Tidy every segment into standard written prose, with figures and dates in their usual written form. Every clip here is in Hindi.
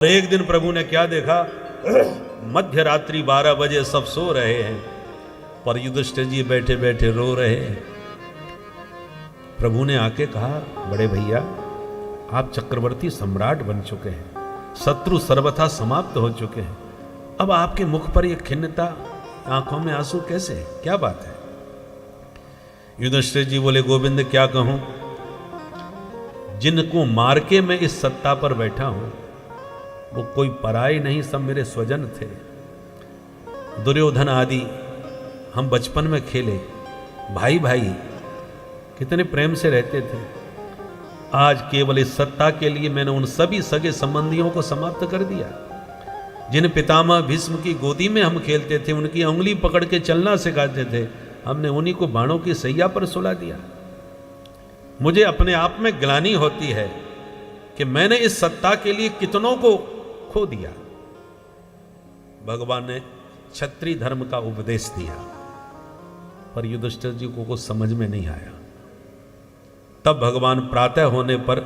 एक दिन प्रभु ने क्या देखा, मध्य रात्रि 12 बजे सब सो रहे हैं, पर युधिष्ठिर जी बैठे बैठे रो रहे हैं। प्रभु ने आके कहा, बड़े भैया आप चक्रवर्ती सम्राट बन चुके हैं, शत्रु सर्वथा समाप्त हो चुके हैं, अब आपके मुख पर यह खिन्नता, आंखों में आंसू कैसे, क्या बात है? युधिष्ठिर जी बोले, गोविंद क्या कहूं, जिनको मार के मैं इस सत्ता पर बैठा हूं वो कोई पराई नहीं, सब मेरे स्वजन थे। दुर्योधन आदि हम बचपन में खेले, भाई भाई कितने प्रेम से रहते थे। आज केवल इस सत्ता के लिए मैंने उन सभी सगे संबंधियों को समाप्त कर दिया। जिन पितामह भीष्म की गोदी में हम खेलते थे, उनकी उंगली पकड़ के चलना सिखाते थे, हमने उन्हीं को बाणों की सैया पर सुला दिया। मुझे अपने आप में ग्लानि होती है कि मैंने इस सत्ता के लिए कितनों को खो दिया। भगवान ने क्षत्रिय धर्म का उपदेश दिया, पर युधिष्ठिर जी को कुछ समझ में नहीं आया। तब भगवान प्रातः होने पर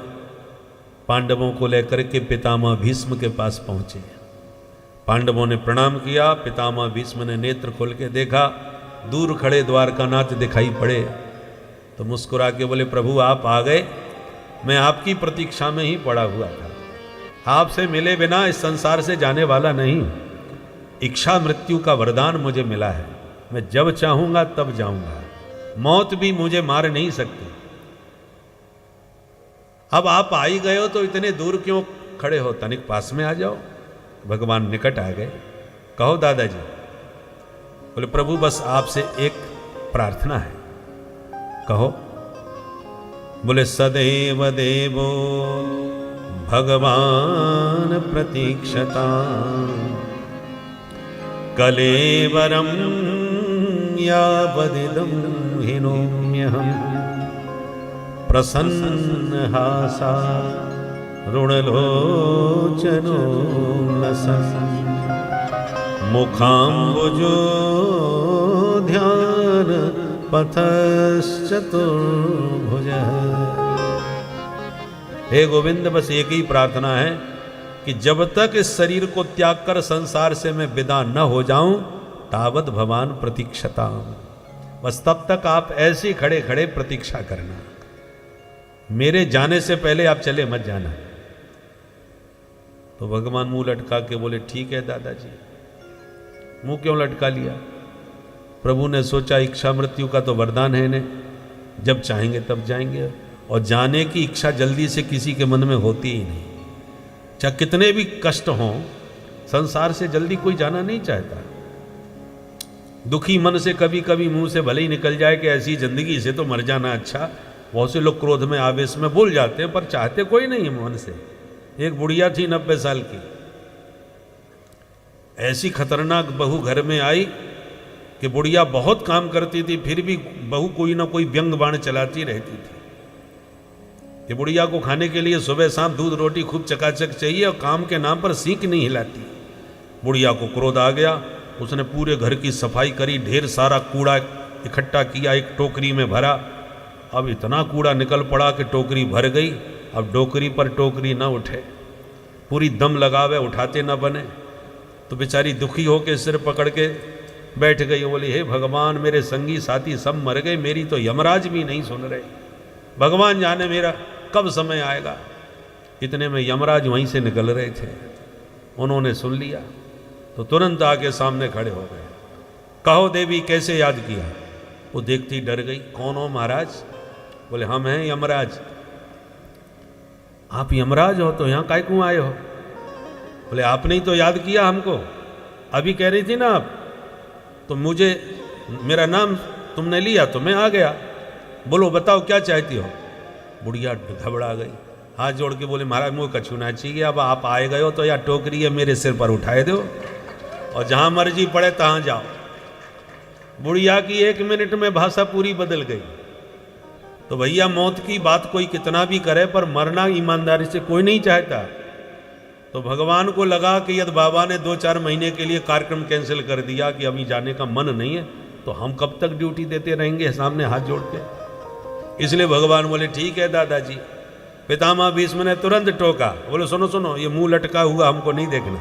पांडवों को लेकर के पितामह भीष्म के पास पहुंचे। पांडवों ने प्रणाम किया। पितामह भीष्म ने नेत्र खोल के देखा, दूर खड़े द्वारकानाथ दिखाई पड़े, तो मुस्कुरा के बोले, प्रभु आप आ गए, मैं आपकी प्रतीक्षा में ही पड़ा हुआ था, आपसे मिले बिना इस संसार से जाने वाला नहीं। इच्छा मृत्यु का वरदान मुझे मिला है, मैं जब चाहूंगा तब जाऊंगा, मौत भी मुझे मार नहीं सकती। अब आप आ ही गए हो तो इतने दूर क्यों खड़े हो, तनिक पास में आ जाओ। भगवान निकट आ गए। कहो दादाजी। बोले, प्रभु बस आपसे एक प्रार्थना है। कहो। बोले, सदैव देवो भगवान प्रतीक्षता कलेवरम यावदिदं हिनोम्यहं प्रसन्न हासा रुणलोचनो लसन् मुखाम्बुजो ध्यान पथश्चतुर्भुजः। हे गोविंद, बस एक ही प्रार्थना है कि जब तक इस शरीर को त्याग कर संसार से मैं विदा न हो जाऊं, तावत भगवान प्रतीक्षता, बस तब तक आप ऐसे खड़े खड़े प्रतीक्षा करना, मेरे जाने से पहले आप चले मत जाना। तो भगवान मुंह लटका के बोले, ठीक है दादाजी। मुंह क्यों लटका लिया? प्रभु ने सोचा इच्छा मृत्यु का तो वरदान है इन्हें, जब चाहेंगे तब जाएंगे, और जाने की इच्छा जल्दी से किसी के मन में होती ही नहीं। चाहे कितने भी कष्ट हों, संसार से जल्दी कोई जाना नहीं चाहता। दुखी मन से कभी कभी मुंह से भले ही निकल जाए कि ऐसी जिंदगी से तो मर जाना अच्छा। बहुत से लोग क्रोध में आवेश में बोल जाते हैं, पर चाहते कोई नहीं है मन से। एक बुढ़िया थी 90 साल की, ऐसी खतरनाक बहू घर में आई कि बुढ़िया बहुत काम करती थी, फिर भी बहू कोई ना कोई व्यंग बाण चलाती रहती थी कि बुढ़िया को खाने के लिए सुबह शाम दूध रोटी खूब चकाचक चाहिए, और काम के नाम पर सीख नहीं हिलाती। बुढ़िया को क्रोध आ गया, उसने पूरे घर की सफाई करी, ढेर सारा कूड़ा इकट्ठा किया, एक टोकरी में भरा। अब इतना कूड़ा निकल पड़ा कि टोकरी भर गई। अब डोकरी पर टोकरी न उठे, पूरी दम लगावे, उठाते न बने। तो बेचारी दुखी होकर सिर पकड़ के बैठ गई। बोली, हे भगवान, मेरे संगी साथी सब मर गए, मेरी तो यमराज भी नहीं सुन रहे, भगवान जाने मेरा कब समय आएगा। इतने में यमराज वहीं से निकल रहे थे, उन्होंने सुन लिया तो तुरंत आके सामने खड़े हो गए। कहो देवी, कैसे याद किया? वो देखती डर गई। कौन हो महाराज? बोले, हम हैं यमराज। आप यमराज हो तो यहाँ काय क्यों आए हो? बोले, आपने ही तो याद किया हमको, अभी कह रही थी ना आप, तो मुझे मेरा नाम तुमने लिया तो मैं आ गया। बोलो बताओ क्या चाहती हो? बुढ़िया घबरा गई, हाथ जोड़ के बोले, महाराज मुँह कछू ना चाहिए, अब आप आए गए हो तो या टोकरी है मेरे सिर पर उठाए दो, और जहाँ मर्जी पड़े तहाँ जाओ। बुढ़िया की 1 मिनट में भाषा पूरी बदल गई। तो भैया, मौत की बात कोई कितना भी करे, पर मरना ईमानदारी से कोई नहीं चाहता। तो भगवान को लगा कि यदि बाबा ने 2-4 महीने के लिए कार्यक्रम कैंसिल कर दिया कि अभी जाने का मन नहीं है, तो हम कब तक ड्यूटी देते रहेंगे सामने हाथ जोड़ के। इसलिए भगवान बोले, ठीक है दादाजी, पितामह भीष्म ने तुरंत टोका, बोले सुनो सुनो, ये मुंह लटका हुआ हमको नहीं देखना।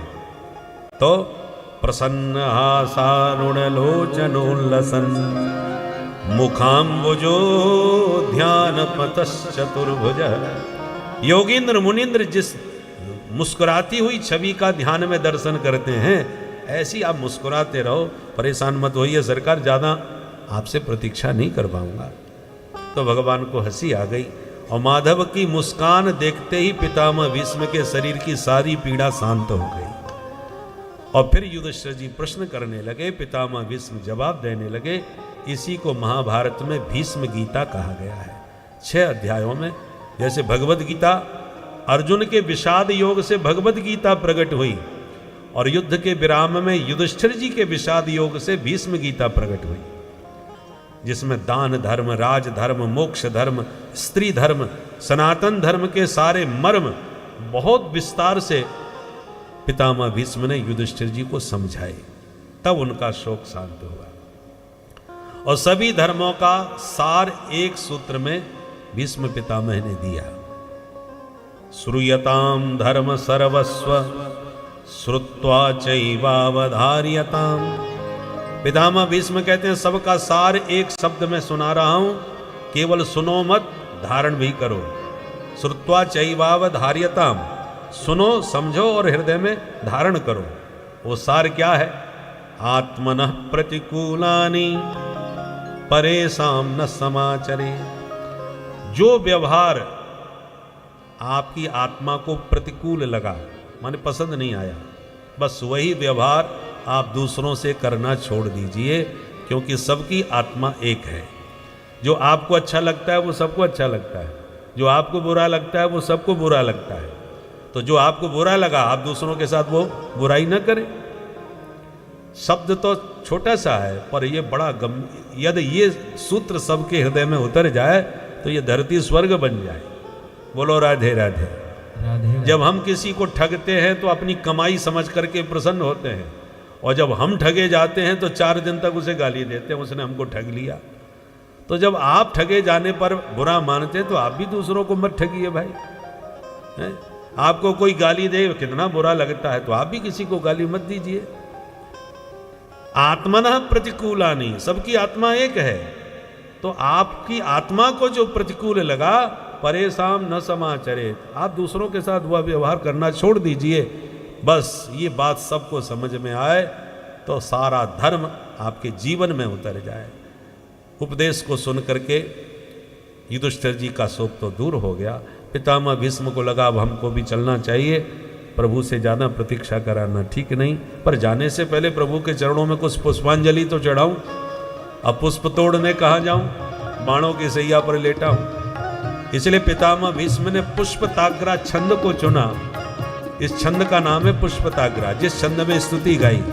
तो प्रसन्न हासारुण लोचनोल्लसन मुखाम्बुजो ध्यान पतश्चतुर्भुज। योगींद्र मुनीन्द्र जिस मुस्कुराती हुई छवि का ध्यान में दर्शन करते हैं, ऐसी आप मुस्कुराते रहो, परेशान मत होइए सरकार, ज़्यादा आपसे प्रतीक्षा नहीं कर पाऊंगा। तो भगवान को हंसी आ गई और माधव की मुस्कान देखते ही पितामह भीष्म के शरीर की सारी पीड़ा शांत हो गई। और फिर युधिष्ठिर जी प्रश्न करने लगे, पितामह भीष्म जवाब देने लगे। इसी को महाभारत में भीष्म गीता कहा गया है। 6 अध्यायों में, जैसे भगवद गीता अर्जुन के विषाद योग से भगवद गीता प्रकट हुई और युद्ध के विराम में युधिष्ठिर जी के विषाद योग से भीष्म गीता प्रकट हुई, जिसमें दान धर्म, राज धर्म, मोक्ष धर्म, स्त्री धर्म, सनातन धर्म के सारे मर्म बहुत विस्तार से पितामह भीष्म ने युधिष्ठिर जी को समझाए। तब उनका शोक शांत हुआ और सभी धर्मों का सार एक सूत्र में भीष्म पितामह ने दिया। श्रूयताम धर्म सर्वस्व श्रुत्वा चैवावधार्यताम। पितामह भीष्म कहते हैं सबका सार एक शब्द में सुना रहा हूं, केवल सुनो मत, धारण भी करो। श्रुत्वा चैवावधार्यताम, सुनो, समझो और हृदय में धारण करो। वो सार क्या है? आत्मनः प्रतिकूलानि परेशान न समाचरे। जो व्यवहार आपकी आत्मा को प्रतिकूल लगा, माने पसंद नहीं आया, बस वही व्यवहार आप दूसरों से करना छोड़ दीजिए, क्योंकि सबकी आत्मा एक है। जो आपको अच्छा लगता है वो सबको अच्छा लगता है, जो आपको बुरा लगता है वो सबको बुरा लगता है। तो जो आपको बुरा लगा आप दूसरों के साथ वो बुराई न करें। शब्द तो छोटा सा है, पर ये बड़ा यदि ये सूत्र सबके हृदय में उतर जाए तो ये धरती स्वर्ग बन जाए। बोलो राधे राधे। जब हम किसी को ठगते हैं तो अपनी कमाई समझ करके प्रसन्न होते हैं, और जब हम ठगे जाते हैं तो 4 दिन तक उसे गाली देते हैं, उसने हमको ठग लिया। तो जब आप ठगे जाने पर बुरा मानते हैं तो आप भी दूसरों को मत ठगिए भाई। आपको कोई गाली दे, कितना बुरा लगता है, तो आप भी किसी को गाली मत दीजिए। आत्मनः प्रतिकूलानि, सबकी आत्मा एक है। तो आपकी आत्मा को जो प्रतिकूल लगा, परेशान न समाचरे, आप दूसरों के साथ वह व्यवहार करना छोड़ दीजिए। बस ये बात सबको समझ में आए तो सारा धर्म आपके जीवन में उतर जाए। उपदेश को सुन करके युधिष्ठिर जी का शोक तो दूर हो गया। पितामह भीष्म को लगा अब हमको भी चलना चाहिए, प्रभु से ज़्यादा प्रतीक्षा कराना ठीक नहीं, पर जाने से पहले प्रभु के चरणों में कुछ पुष्पांजलि तो चढ़ाऊं। अब पुष्प तोड़ने कहाँ जाऊं, बाणों की सैया पर लेटा हूं। इसलिए पितामह भीष्म ने पुष्पताग्रा छंद को चुना। इस छंद का नाम है पुष्पताग्रा, जिस छंद में स्तुति गाई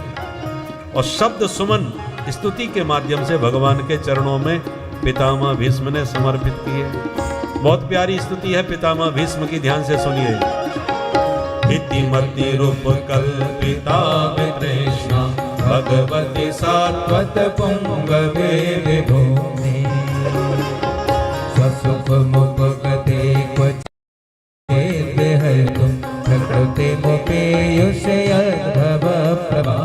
और शब्द सुमन स्तुति के माध्यम से भगवान के चरणों में पितामह भीष्म ने समर्पित किए। बहुत प्यारी स्तुति है पितामह भीष्म की, ध्यान से सुनिए। इतिमति रूप कल्पिता कृष्णा भगवती सात्वत पुंगवे विभूमि स्वसुख मुपगते क्वचित् हर्तुं प्रकृति मुपेयुषयद्भव प्रभा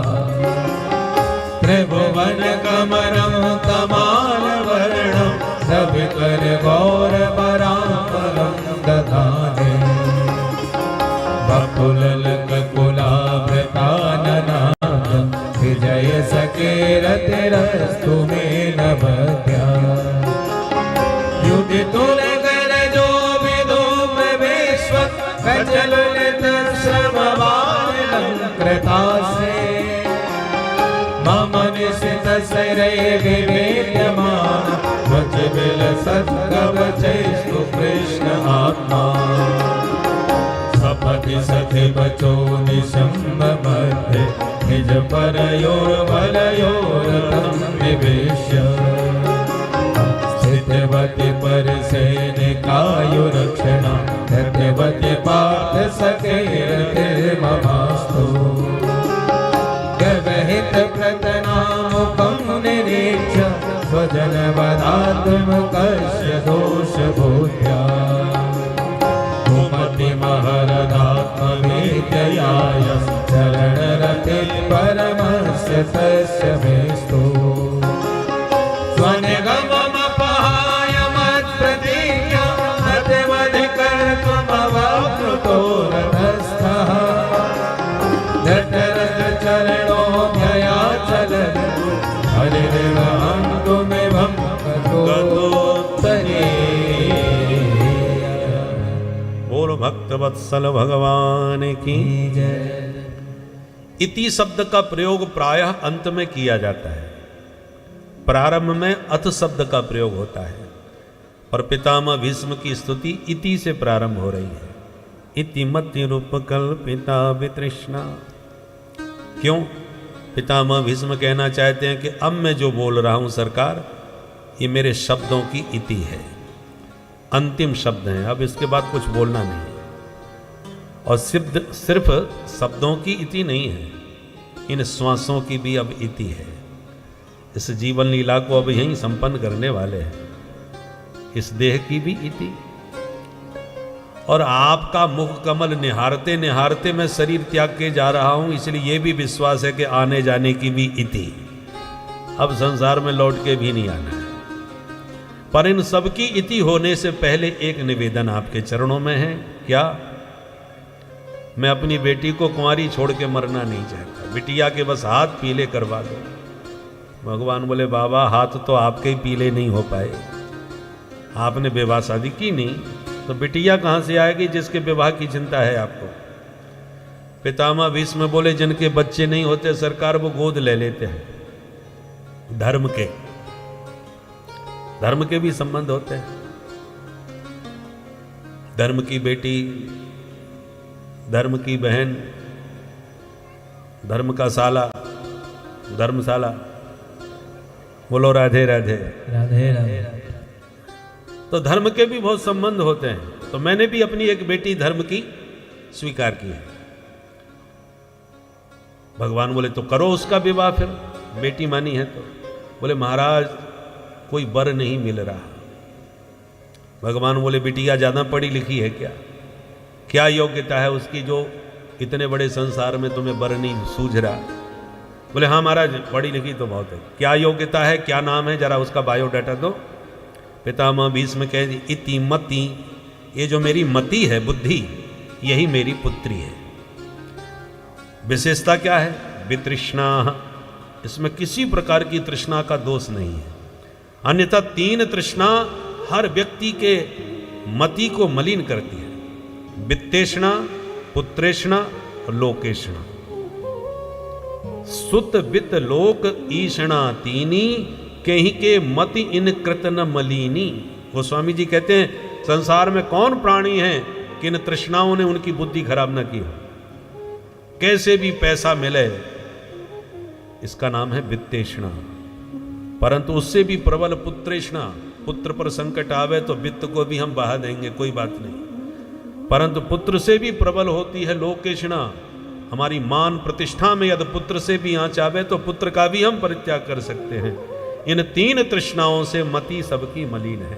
त्रिभुवन कमरं कमालवर्णं रविकर गौरवराम्बरं दधाने बकुललकुलाभृताननादं विजय सकेरतिरस्तु मे नभद्या युधितुलगरजो विधूम विश्व कचललित श्रमवारिणं कृतासे मम निशित शरै विवेद्यमान वचबिलसत् कवचैस्तु कृष्ण आत्मा सपति सति बचो निशम्ब मध्ये निज परयोर्बलयोरतं निवेश्य स्थितवति परिसैनिकायुरक्षणा धन्यवति पार्थ सखेरतिर्ममास्तु गवहित प्रतनामुखं निरीक्ष्य स्वजनवदात्मकस्य दोषबोध्या व्ययाय चरणरते परमस्य तस्य मेस्तु स्वनिगममपहाय मत्प्रतिज्ञा मतिमधिकर्तुमवाप्नुतो रथस्थः दशरथ चरणोऽभयाचलन् हरिर्वहन्तुमिमं गतोत्तरे। बोल भक्त वत्सल भगवान की जय। इति शब्द का प्रयोग प्रायः अंत में किया जाता है, प्रारंभ में अथ शब्द का प्रयोग होता है, पर पितामह भीष्म की स्तुति इति से प्रारंभ हो रही है। इति मति रूप कल्पिता वितृष्णा। क्यों? पितामह भीष्म कहना चाहते हैं कि अब मैं जो बोल रहा हूं सरकार, ये मेरे शब्दों की इति है, अंतिम शब्द हैं, अब इसके बाद कुछ बोलना नहीं है। और सिर्फ शब्दों की इति नहीं है, इन श्वासों की भी अब इति है। इस जीवन लीला को अब यहीं संपन्न करने वाले हैं, इस देह की भी इति। और आपका मुख कमल निहारते निहारते मैं शरीर त्याग के जा रहा हूं, इसलिए यह भी विश्वास है कि आने जाने की भी इति। अब संसार में लौट के भी नहीं आना है। पर इन सब की इति होने से पहले एक निवेदन आपके चरणों में है। क्या? मैं अपनी बेटी को कुंवारी छोड़ के मरना नहीं चाहता, बिटिया के बस हाथ पीले करवा दो। भगवान बोले बाबा हाथ तो आपके ही पीले नहीं हो पाए, आपने विवाह शादी की नहीं, तो बिटिया कहां से आएगी जिसके विवाह की चिंता है आपको? पितामह भीष्म बोले जिनके बच्चे नहीं होते सरकार, वो गोद ले लेते हैं। धर्म के भी संबंध होते हैं। धर्म की बेटी, धर्म की बहन, धर्म का साला, धर्मशाला। बोलो राधे राधे राधे राधे। तो धर्म के भी बहुत संबंध होते हैं। तो मैंने भी अपनी एक बेटी धर्म की स्वीकार की है। भगवान बोले तो करो उसका विवाह, फिर बेटी मानी है तो। बोले महाराज कोई वर नहीं मिल रहा। भगवान बोले बिटिया ज्यादा पढ़ी लिखी है क्या? क्या योग्यता है उसकी जो इतने बड़े संसार में तुम्हें वर नहीं सूझ रहा? बोले हाँ महाराज पढ़ी लिखी तो बहुत है। क्या योग्यता है, क्या नाम है, जरा उसका बायोडाटा दो। पितामह भीष्म कह दी इति मति, ये जो मेरी मति है बुद्धि, यही मेरी पुत्री है। विशेषता क्या है? वितृष्णा, इसमें किसी प्रकार की तृष्णा का दोष नहीं है। अन्यथा 3 तृष्णा हर व्यक्ति के मति को मलिन करती है। वित्तेष्णा, पुत्रेष्णा और लोकेष्णा। सुत वित्त लोक ईषणा तीनी, कहीं के मति इन कृतन मलिनी। गोस्वामी जी कहते हैं संसार में कौन प्राणी है कि इन तृष्णाओं ने उनकी बुद्धि खराब न की हो। कैसे भी पैसा मिले, इसका नाम है वित्तेष्णा। परंतु उससे भी प्रबल पुत्रेष्णा, पुत्र पर संकट आवे तो वित्त को भी हम बहा देंगे, कोई बात नहीं। परंतु पुत्र से भी प्रबल होती है लोकेष्णा। हमारी मान प्रतिष्ठा में यदि पुत्र से भी आंच आवे तो पुत्र का भी हम परित्याग कर सकते हैं। इन 3 तृष्णाओं से मति सबकी मलिन है।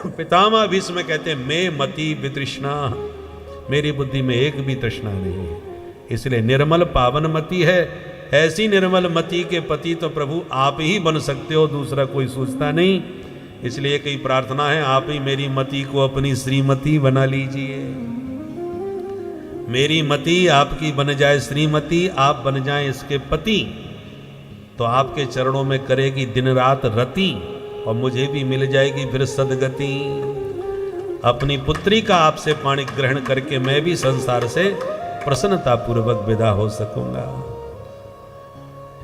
पितामह भीष्म कहते हैं मैं मति वितृष्णा, मेरी बुद्धि में एक भी तृष्णा नहीं है, इसलिए निर्मल पावन मति है। ऐसी निर्मल मति के पति तो प्रभु आप ही बन सकते हो, दूसरा कोई सोचता नहीं। इसलिए कई प्रार्थना है, आप ही मेरी मति को अपनी श्रीमती बना लीजिए। मेरी मति आपकी बन जाए श्रीमती, आप बन जाए इसके पति, तो आपके चरणों में करेगी दिन रात रति, और मुझे भी मिल जाएगी फिर सदगति। अपनी पुत्री का आपसे पाणी ग्रहण करके मैं भी संसार से प्रसन्नता पूर्वक विदा हो सकूंगा।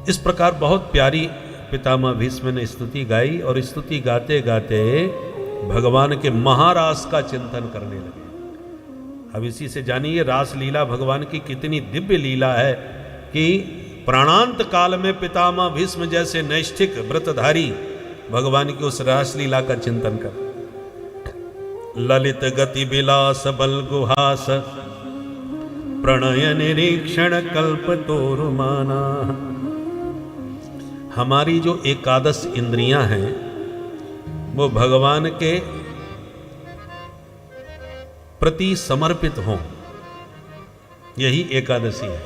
इस प्रकार बहुत प्यारी पितामह भीष्म ने स्तुति गाई, और स्तुति गाते गाते भगवान के महारास का चिंतन करने लगे। अब इसी से जानिए रास लीला भगवान की कितनी दिव्य लीला है कि प्राणांत काल में पितामह भीष्म जैसे नैष्ठिक व्रतधारी भगवान की उस रास लीला का चिंतन कर। ललित गति विलास बल गुहास प्रणय निरीक्षण कल्प तोरुमाना। हमारी जो एकादश इंद्रियां हैं वो भगवान के प्रति समर्पित हों, यही एकादशी है।